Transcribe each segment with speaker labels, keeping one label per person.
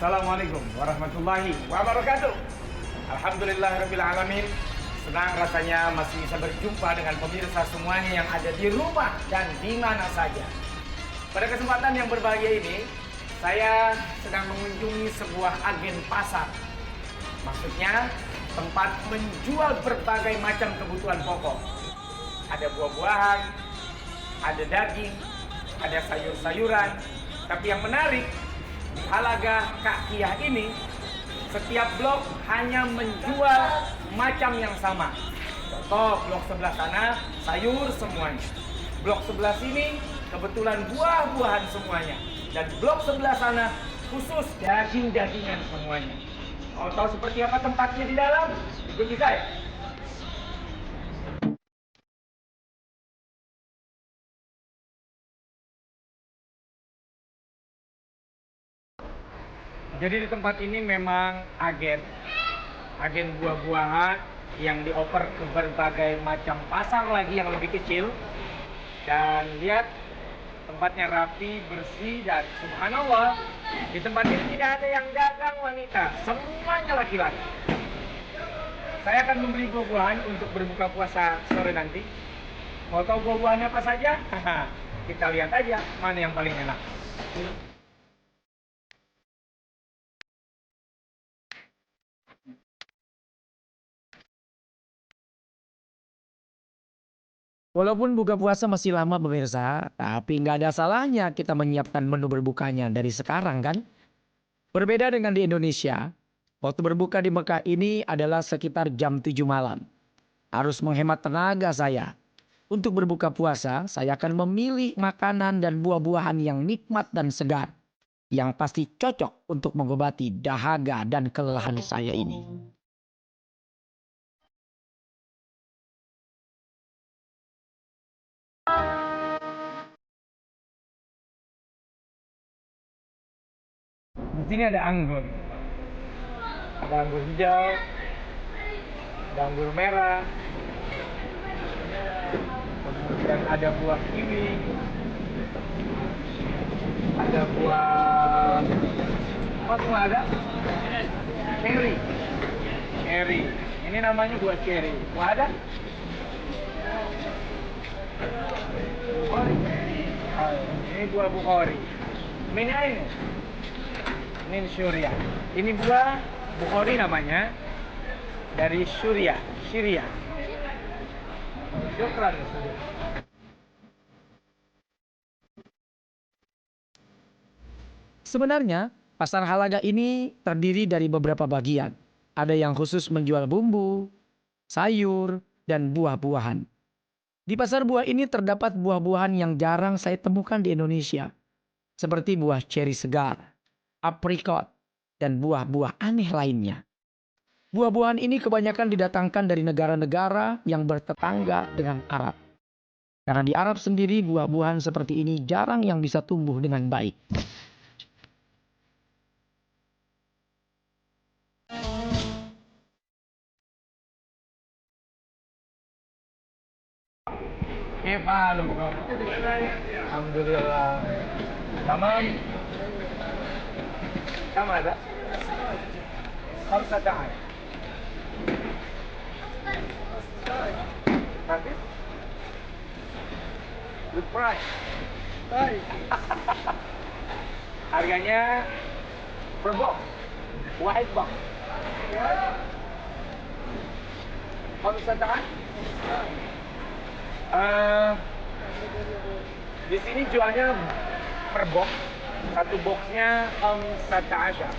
Speaker 1: Assalamualaikum warahmatullahi wabarakatuh. Alhamdulillahirabbil alamin. Senang rasanya masih bisa berjumpa dengan pemirsa semuanya yang ada di rumah dan di mana saja. Pada kesempatan yang berbahagia ini, saya sedang mengunjungi sebuah agen pasar. Maksudnya, tempat menjual berbagai macam kebutuhan pokok. Ada buah-buahan, ada daging, ada sayur-sayuran. Tapi yang menarik, di Halaga Kak Kiah ini, setiap blok hanya menjual macam yang sama. Contoh, blok sebelah sana sayur semuanya. Blok sebelah sini kebetulan buah-buahan semuanya. Dan blok sebelah sana khusus daging-dagingan semuanya. Mau tahu seperti apa tempatnya di dalam? Ikuti saya. Jadi di tempat ini memang agen buah-buahan yang dioper ke berbagai macam pasar lagi yang lebih kecil. Dan lihat, tempatnya rapi, bersih, dan subhanallah, di tempat ini tidak ada yang dagang wanita, semuanya laki-laki. Saya akan membeli buah-buahan untuk berbuka puasa sore nanti. Mau tahu buah-buahannya apa saja? Kita lihat aja mana yang paling enak.
Speaker 2: Walaupun buka puasa masih lama pemirsa, tapi nggak ada salahnya kita menyiapkan menu berbukanya dari sekarang kan? Berbeda dengan di Indonesia, waktu berbuka di Mekah ini adalah sekitar jam 7 malam. Harus menghemat tenaga saya. Untuk berbuka puasa, saya akan memilih makanan dan buah-buahan yang nikmat dan segar. Yang pasti cocok untuk mengobati dahaga dan kelelahan saya ini.
Speaker 1: Di sini ada anggur. Ada anggur hijau, ada anggur merah, kemudian ada buah kiwi, ada buah apa semua ada? Cherry. Cherry. Ini namanya buah cherry. Buah ada? Bukhori. Oh, ini buah bukhori. Ini ini. Ini Syria. Ini buah bukhori namanya, dari Syria. Syukran.
Speaker 2: Sebenarnya, pasar Halaga ini terdiri dari beberapa bagian. Ada yang khusus menjual bumbu, sayur, dan buah-buahan. Di pasar buah ini terdapat buah-buahan yang jarang saya temukan di Indonesia. Seperti buah ceri segar, aprikot, dan buah-buah aneh lainnya. Buah-buahan ini kebanyakan didatangkan dari negara-negara yang bertetangga dengan Arab. Karena di Arab sendiri buah-buahan seperti ini jarang yang bisa tumbuh dengan baik.
Speaker 1: كيف حالكم؟ الحمد لله. تمام. كم هذا؟ 15. Habis? Good price. Baik. Harganya per box. Wahid box. 15. Di sini jualnya per box. Satu boxnya 15.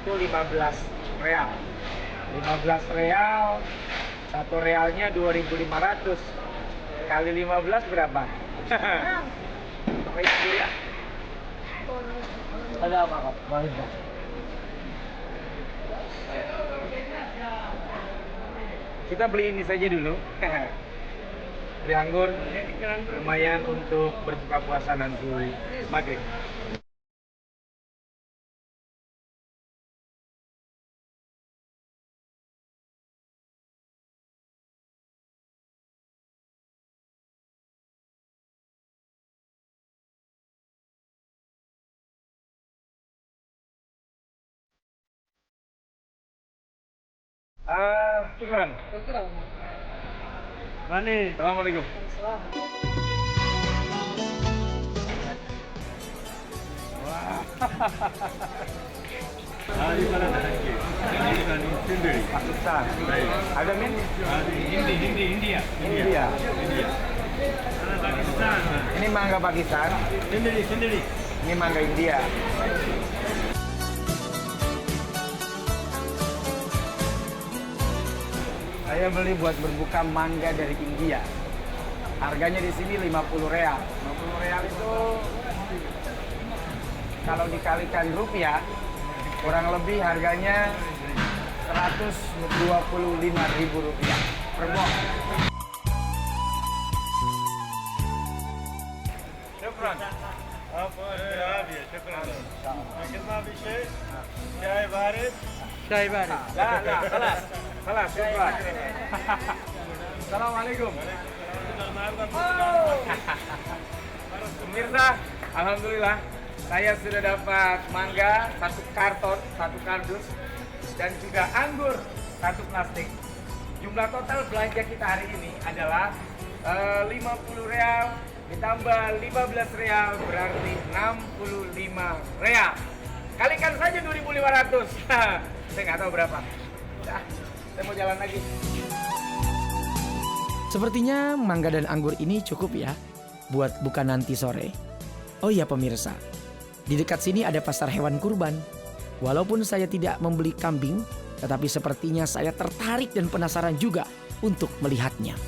Speaker 1: Itu 15 real. 15 real. Satu realnya 2.500. Kali 15 berapa? Pakai dulu ya. Ada apa kak? Balik. Kita beli ini saja dulu. Beli anggur, lumayan untuk berbuka puasa nanti maghrib. Syukran. Mani. Assalamualaikum. Pakistan. Ada min? India. Ini mangga Pakistan. Ini mangga India. Saya beli buat berbuka mangga dari India. Harganya di sini 50 real. 50 real itu kalau dikalikan rupiah, kurang lebih harganya 125.000 rupiah per box. Syukran. Syai barit. Salah, syukran. Assalamualaikum. Pemirsa, alhamdulillah saya sudah dapat mangga 1 karton, 1 kardus, dan juga anggur 1 plastik. Jumlah total belanja kita hari ini adalah 50 real ditambah 15 real berarti 65 real. Kalikan saja 2.500. Saya nggak tahu berapa. Nah, saya mau jalan lagi.
Speaker 2: Sepertinya mangga dan anggur ini cukup ya buat buka nanti sore. Oh iya pemirsa, di dekat sini ada pasar hewan kurban. Walaupun saya tidak membeli kambing, tetapi sepertinya saya tertarik dan penasaran juga untuk melihatnya.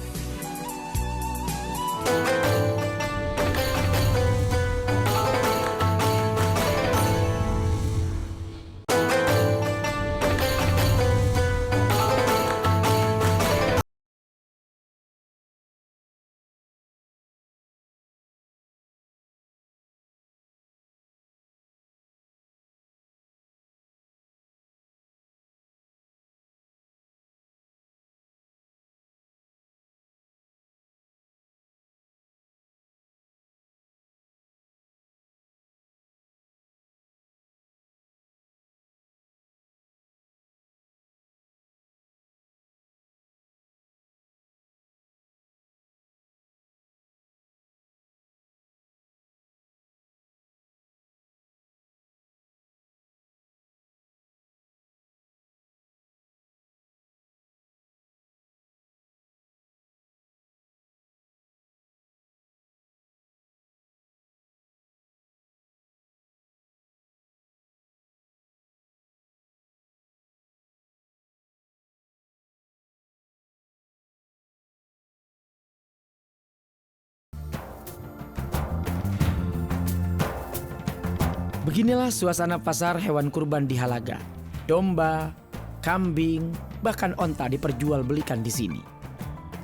Speaker 2: Beginilah suasana pasar hewan kurban di Halaga. Domba, kambing, bahkan onta diperjualbelikan di sini.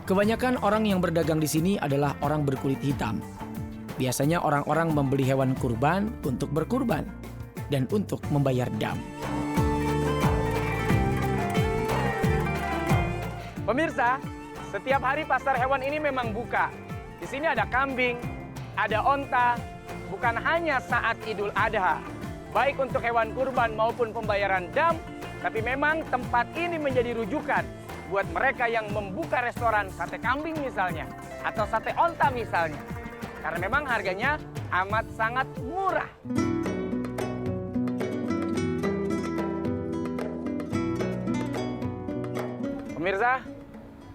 Speaker 2: Kebanyakan orang yang berdagang di sini adalah orang berkulit hitam. Biasanya orang-orang membeli hewan kurban untuk berkurban dan untuk membayar dam.
Speaker 1: Pemirsa, setiap hari pasar hewan ini memang buka. Di sini ada kambing, ada onta, bukan hanya saat Idul Adha. Baik untuk hewan kurban maupun pembayaran dam, tapi memang tempat ini menjadi rujukan buat mereka yang membuka restoran sate kambing misalnya, atau sate onta misalnya. Karena memang harganya amat sangat murah. Pemirsa,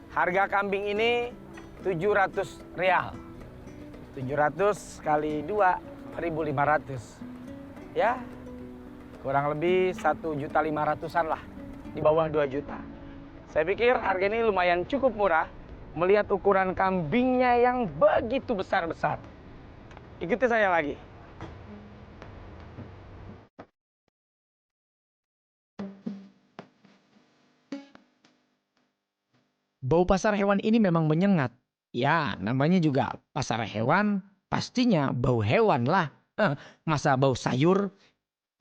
Speaker 1: harga kambing ini 700 real. 700 kali 2, 1.500. Ya, kurang lebih 1.500.000-an lah. Di bawah 2 juta. Saya pikir harga ini lumayan cukup murah melihat ukuran kambingnya yang begitu besar-besar. Ikuti saya lagi.
Speaker 2: Bau pasar hewan ini memang menyengat. Ya, namanya juga pasar hewan, pastinya bau hewan lah. Masa bau sayur?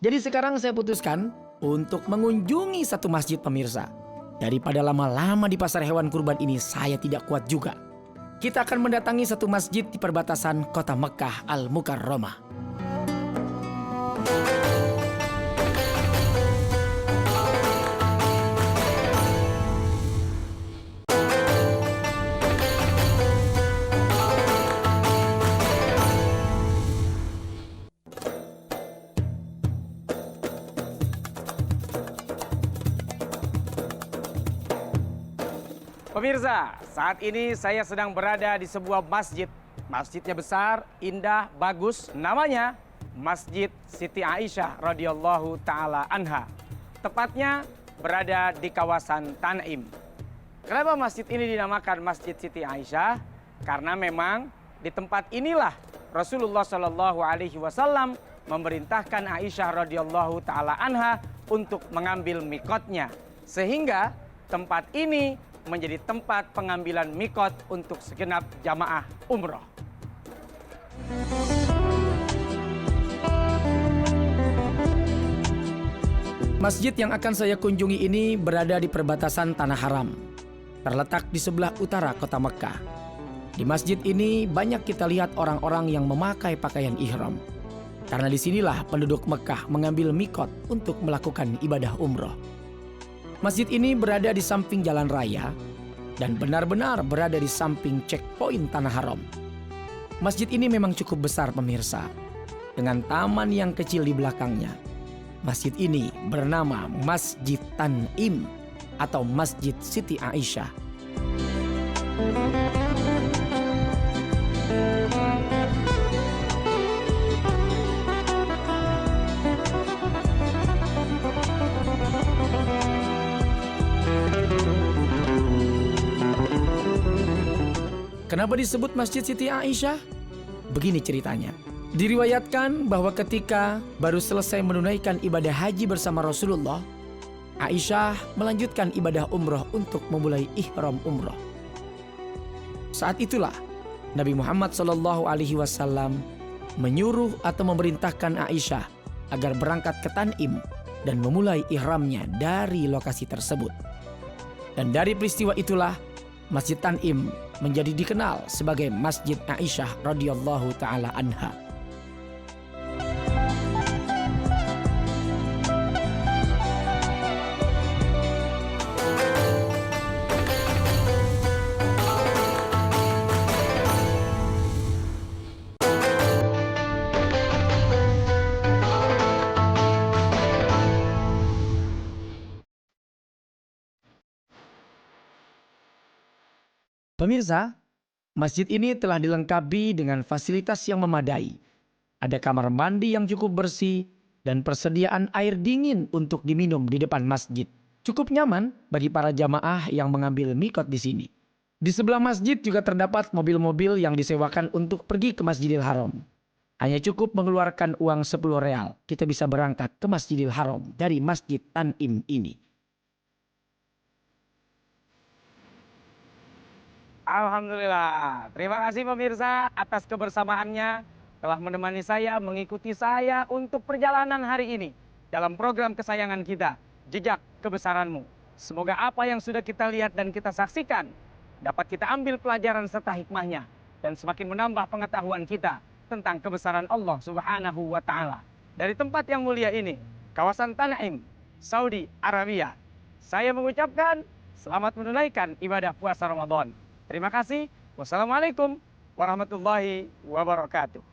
Speaker 2: Jadi sekarang saya putuskan untuk mengunjungi satu masjid pemirsa. Daripada lama-lama di pasar hewan kurban ini, saya tidak kuat juga. Kita akan mendatangi satu masjid di perbatasan kota Mekah Al-Mukarramah.
Speaker 1: Pemirsa, saat ini saya sedang berada di sebuah masjid. Masjidnya besar, indah, bagus. Namanya Masjid Siti Aisyah radhiyallahu taala anha. Tepatnya berada di kawasan Tan'im. Kenapa masjid ini dinamakan Masjid Siti Aisyah? Karena memang di tempat inilah Rasulullah Shallallahu Alaihi Wasallam memerintahkan Aisyah radhiyallahu taala anha untuk mengambil mikotnya, sehingga tempat ini menjadi tempat pengambilan mikot untuk segenap jamaah umroh.
Speaker 2: Masjid yang akan saya kunjungi ini berada di perbatasan Tanah Haram, terletak di sebelah utara kota Mekkah. Di masjid ini banyak kita lihat orang-orang yang memakai pakaian ihram, karena disinilah penduduk Mekkah mengambil mikot untuk melakukan ibadah umroh. Masjid ini berada di samping jalan raya dan benar-benar berada di samping checkpoint Tanah Haram. Masjid ini memang cukup besar pemirsa, dengan taman yang kecil di belakangnya. Masjid ini bernama Masjid Tan'im atau Masjid Siti Aisyah. Kenapa disebut Masjid Siti Aisyah? Begini ceritanya. Diriwayatkan bahwa ketika baru selesai menunaikan ibadah haji bersama Rasulullah, Aisyah melanjutkan ibadah umroh untuk memulai ihram umroh. Saat itulah Nabi Muhammad SAW menyuruh atau memerintahkan Aisyah agar berangkat ke Tan'im dan memulai ihramnya dari lokasi tersebut. Dan dari peristiwa itulah Masjid Tan'im menjadi dikenal sebagai Masjid Aisyah radhiyallahu taala anha. Pemirsa, masjid ini telah dilengkapi dengan fasilitas yang memadai. Ada kamar mandi yang cukup bersih dan persediaan air dingin untuk diminum di depan masjid. Cukup nyaman bagi para jamaah yang mengambil mikot di sini. Di sebelah masjid juga terdapat mobil-mobil yang disewakan untuk pergi ke Masjidil Haram. Hanya cukup mengeluarkan uang 10 real, kita bisa berangkat ke Masjidil Haram dari Masjid Tan'im ini.
Speaker 1: Alhamdulillah. Terima kasih pemirsa atas kebersamaannya telah menemani saya, mengikuti saya untuk perjalanan hari ini dalam program kesayangan kita, Jejak Kebesaranmu. Semoga apa yang sudah kita lihat dan kita saksikan dapat kita ambil pelajaran serta hikmahnya dan semakin menambah pengetahuan kita tentang kebesaran Allah Subhanahu wa taala. Dari tempat yang mulia ini, kawasan Tan'im, Saudi Arabia, saya mengucapkan selamat menunaikan ibadah puasa Ramadan. Terima kasih. Wassalamualaikum warahmatullahi wabarakatuh.